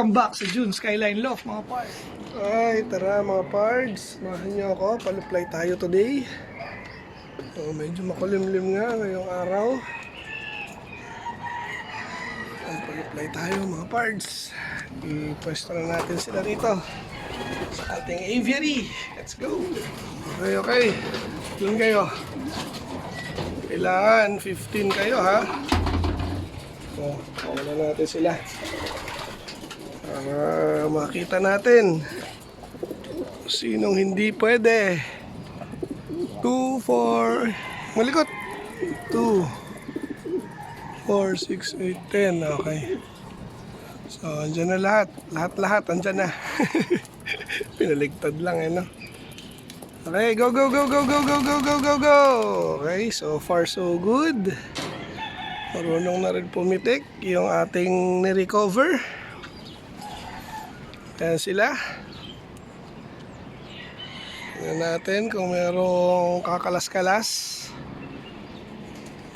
Welcome back sa June Skyline Loft mga pards. Ay, tara mga pards, samahan niyo ako, paluplay tayo today. Medyo makulimlim nga ngayong araw. Paluplay tayo mga pards. Ipwesto na natin sila rito sa ating aviary. Let's go. Okay. Yun kayo. Kailangan 15 kayo ha. Wala natin sila. Makita natin sinong hindi pwede. 2, 4 malikot 2, 4, 6, 8, 10. Okay, so andyan na lahat andyan na. Pinaligtad lang no. Okay, go. Okay, so far so good. Marunong na rin pumitik yung ating ni-recover. Ayan sila. Tingnan natin kung mayroong kakalas-kalas.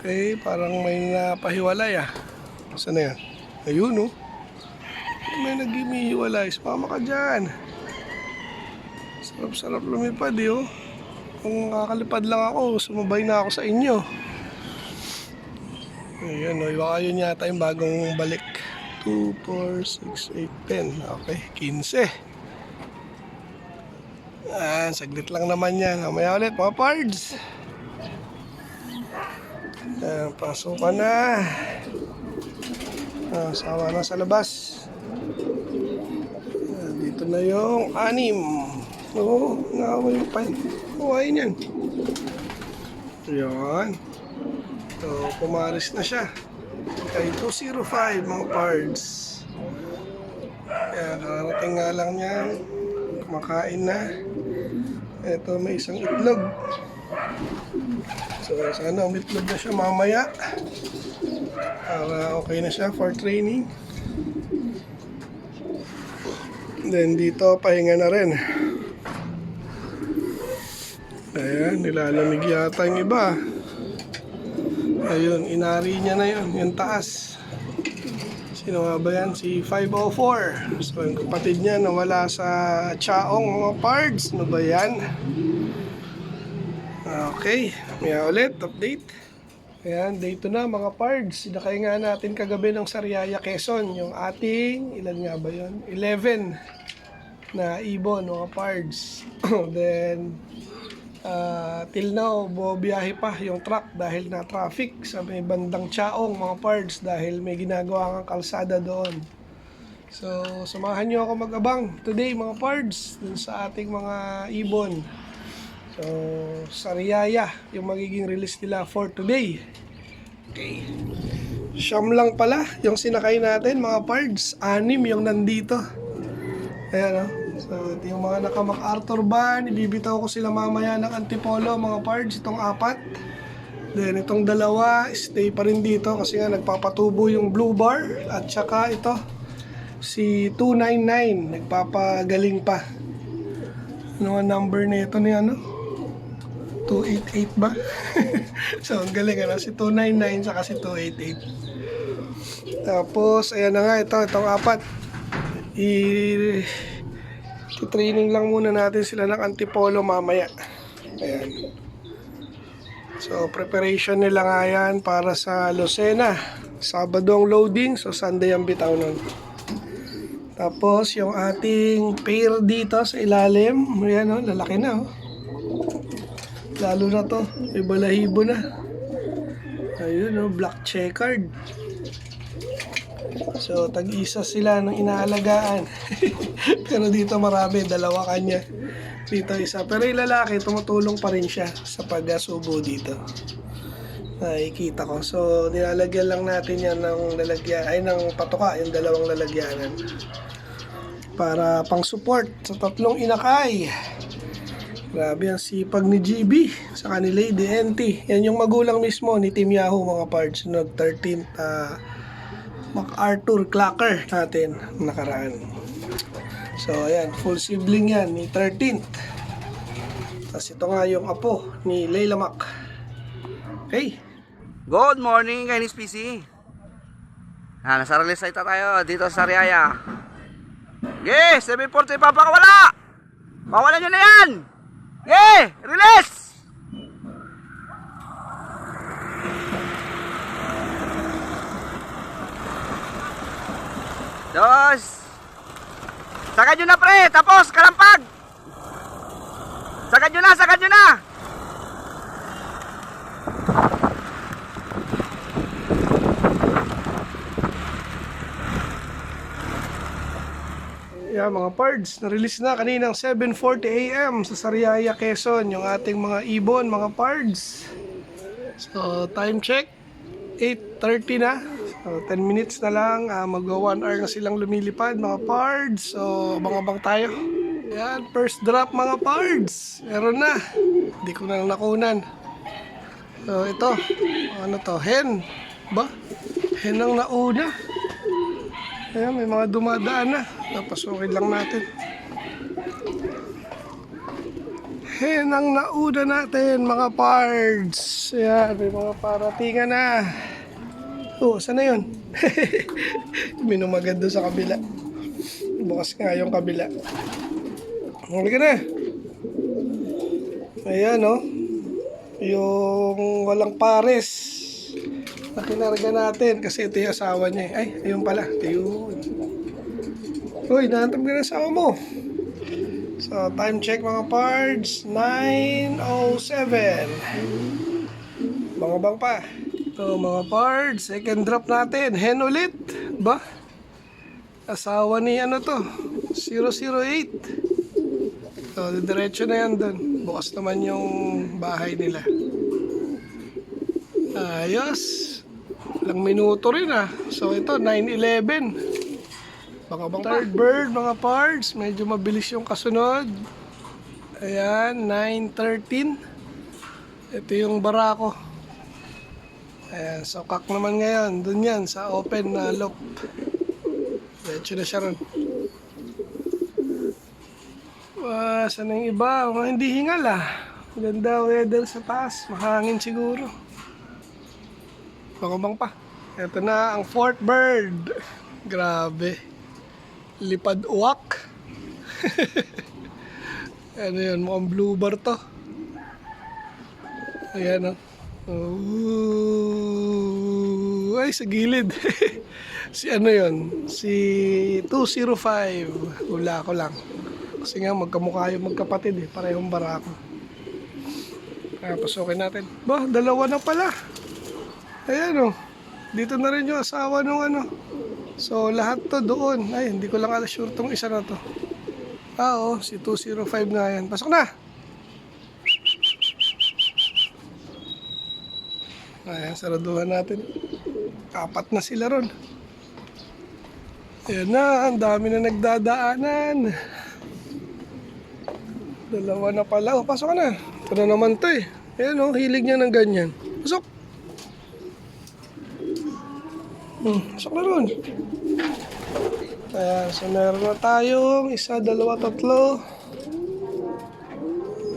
Okay, parang may napahiwalay Saan na yan? Ayun may nagimihiwalay. Sumama ka dyan. Sarap-sarap lumipad Kung kakalipad lang ako, sumabay na ako sa inyo. Ayan baka yun yata yung bagong balik. 2, 4, 6, 8, 10. Okay, 15. Saglit lang naman yan. Mamaya ulit mga pards. Pasukan na. Sawa na sa labas. Dito na yung 6. Nakaway pa yun. Ayun yan. Ayan. So, pumaris na siya. Okay, 205 mga pards. Kaya nakarating nga lang yan. Kumakain na. Ito may isang itlog. So sana umitlog na siya mamaya. Para okay na siya for training. Then dito pahinga na rin. Ayan, nilalamig yata yung iba. Ayun, inari niya na yun, yung taas. Sino nga ba yan? Si 504. So yung kapatid niya nawala sa Chaong mga pards. Ano ba yan? Okay, may ulit, update. Ayan, day 2 na mga pards. Sinakay nga natin kagabi ng Sariaya, Quezon. Yung ating, ilan nga ba yun? 11 na ibon mga pards. Then till now, bumiyahe pa yung truck dahil na traffic sa may bandang Chaong mga pards dahil may ginagawa kang kalsada doon. So, samahan nyo ako mag-abang today mga pards dun sa ating mga ibon. So, Sariaya yung magiging release nila for today. Okay. Siyam lang pala yung sinakay natin mga pards. 6 yung nandito. Ayan So, yung mga naka-MacArthur van, ibibitaw ko sila mamaya ng Antipolo, mga pards, itong 4. Then, itong 2, stay pa rin dito kasi nga nagpapatubo yung Blue Bar. At saka ito, si 299, nagpapagaling pa. Ano ang number nito ni 288 ba? So, ang galing si 299 saka si 288. Tapos, ayan na nga, itong 4. Training lang muna natin sila ng Antipolo mamaya. Ayan. So preparation nila nga yan para sa Lucena. Sabado ang loading, so Sunday ang bitaw nun. Tapos yung ating pair dito sa ilalim, ayan lalaki na Lalo na to, may balahibo na. Ayun black checkered. So, tag-isa sila ng inaalagaan. Pero dito marami, 2 kanya. Dito isa. Pero yung lalaki, tumutulong pa rin siya sa pag-subo dito. Nakikita ko. So, nilalagyan lang natin yan ng ng patuka, yung 2 lalagyanan. Para pang-support sa 3 inakay. Grabe ang sipag ni GB sa kanila, DNT. Yan yung magulang mismo ni Team Yahoo mga parts. Nag 13th MacArthur Clacker natin nakaraan. So ayan, full sibling yan ni 13th. Tapos ito nga yung apo ni Layla Mac. Okay. Good morning, Kainis PC. Nasa release site tayo dito sa Sariaya. Yes, 740 papakawala. Pawalan nyo na yan. Yeah, release. Dos. Sagad nyo na pre, tapos kalampag. Sagad nyo na, sagad nyo na. Yeah, mga pards, na-release na kaninang 7:40 AM sa Sariaya, Quezon, yung ating mga ibon, mga pards. So, time check, 8:30 na. So, 10 minutes na lang, mag-1 hour na silang lumilipad, mga pards. So, abang-abang tayo. Yan, first drop, mga pards. Meron na. Hindi ko na nakunan. So, ito. Ano to? Hen. Ba? Hen ang nauna. Ayan, may mga dumadaan na. Napasukin lang natin. Hen ang nauna natin, mga pards. Ayan, may mga paratingan na. Oh, saan na yun? Minumagad doon sa kabila. Bukas nga yung kabila. Huli ka na. Ayan, oh. Yung walang pares na kinarga natin kasi ito yung asawa niya. Ay, ayun pala. Ayun. Uy, nahanap ka na asawa mo. So, time check mga pards. 9:07. Bang pa. So, mga pards, second drop natin. Hen ulit. Ba? Asawa ni ano to? 008. So, diretso na yan dun. Bukas naman yung bahay nila. Ayos. Ilang minuto rin So ito, 9:11. Baka bang third bird, mga pards. Medyo mabilis yung kasunod. Ayan, 9:13. Ito yung barako. Ayan, so kak naman ngayon. Dun yan, sa open na loop. Diretso na siya ron. Saan ang iba? Mga hindi hingal Ganda weather sa taas. Mahangin siguro. Bang pa. Ito na ang fourth bird. Grabe. Lipad uwak. Ano yun? Mukhang blue bar to. Ayan Ay, sa gilid. Si ano yun? Si 205. Hula ko lang. Kasi nga magkamukha yung magkapatid Parehong barako. Pasukin natin. Bah, dalawa na pala. Ayan dito na rin yung asawa nung So lahat to doon. Ay, hindi ko lang sure tong isa na to. Si 205 nga yan. Pasok na! Ayan, saraduhan natin. 4 na sila ron. Ayan na, ang dami na nagdadaanan. 2 na pala. Pasok ka na. Ito na naman to Ayan hilig niya ng ganyan. Pasok! Pasok na ron. Ayan, so meron na tayong 1, 2, 3.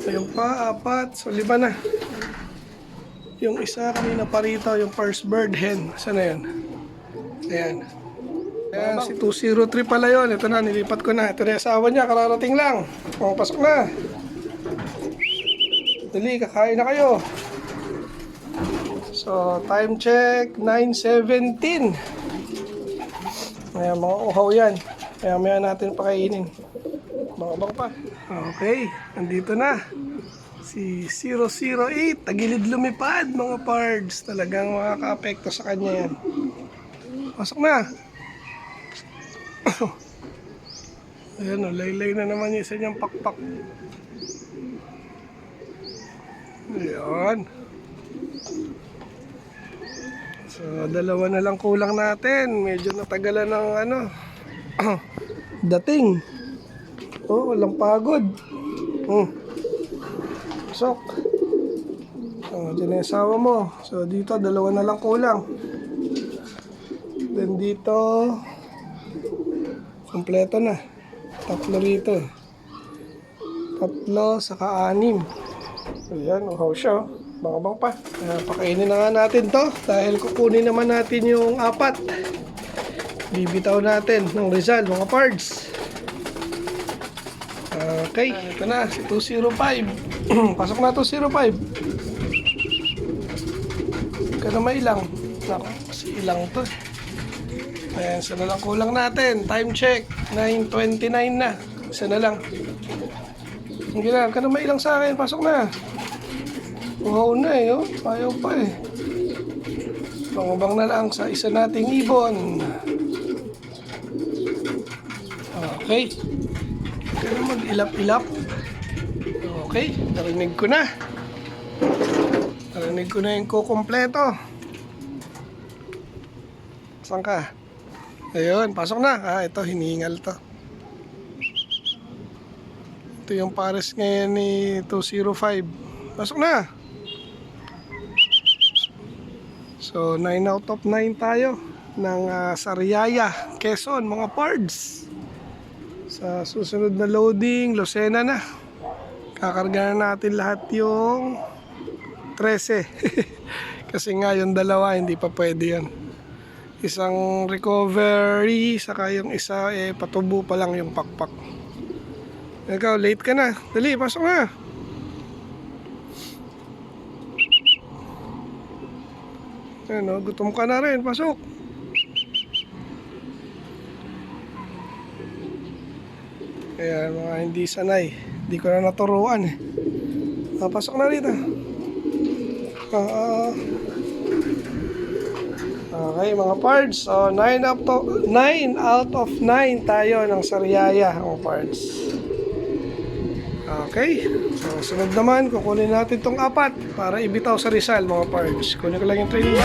Ayun pa, 4. So 5 na. Yung isa kanina pa rito, yung first bird hen. Saan na yun? Ayan. Ayan, si 203 pala yun. Ito na, nilipat ko na. Ito na yung asawa niya, kararating lang. Pasok na. Dali, kakain na kayo. So, time check, 9:17. Ayan, mga uhaw yan. Maya natin pakainin. Bang pa. Okay, nandito na. Si 008, tagilid lumipad, mga pards. Talagang makaka-apekto sa kanya yan. Pasok na. Ayan laylay na naman yung isa niyang pakpak. Ayan. So, 2 na lang kulang natin. Medyo natagalan ng dating. Walang pagod. Pasok. Dyan yung asawa mo. So, dito 2 na lang kulang. Then dito, kompleto na. 3 rito. 3 saka 6. Ayan, uhaw siya. Bang pa. Pakainin na nga natin to dahil kukunin naman natin yung 4. Bibitaw natin ng Rizal, mga pards. Okay, ito na, si 205. Pasok na 205. Ika na may ilang. Naku, kasi ilang to. Ayan, isa na lang kulang natin. Time check, 9:29 na. Isa na lang. Hindi na, ika na may ilang sa akin. Pasok na. Wow na eh, oh. Ayaw pa eh. Bangabang na lang sa isa nating ibon. Okay. Kaya mag-ilap-ilap. Okay, narinig ko na. Narinig ko na yung kukumpleto. Saan ka? Ayun, pasok na. Ito, hiningal to. Ito yung pares ngayon ni 205. Pasok na. So, 9 out of 9 tayo ng Sariaya, Quezon, mga pards. Sa susunod na loading, Lucena na. Kakarga na natin lahat yung 13. Kasi nga yung dalawa, hindi pa pwede yan. Isang recovery, saka yung isa, patubo pa lang yung pakpak. Ikaw, late ka na. Dali, pasok na. Ano, gutom ka na rin, pasok. Kaya mga hindi sanay, hindi ko na naturuan eh. Pasok na rito. Okay mga pards, so 9 out of 9 tayo ng Sariaya mga pards. Okay, so sunod naman kukunin natin tong 4 para ibitaw sa Rizal mga pards. Kunin ko lang yung training.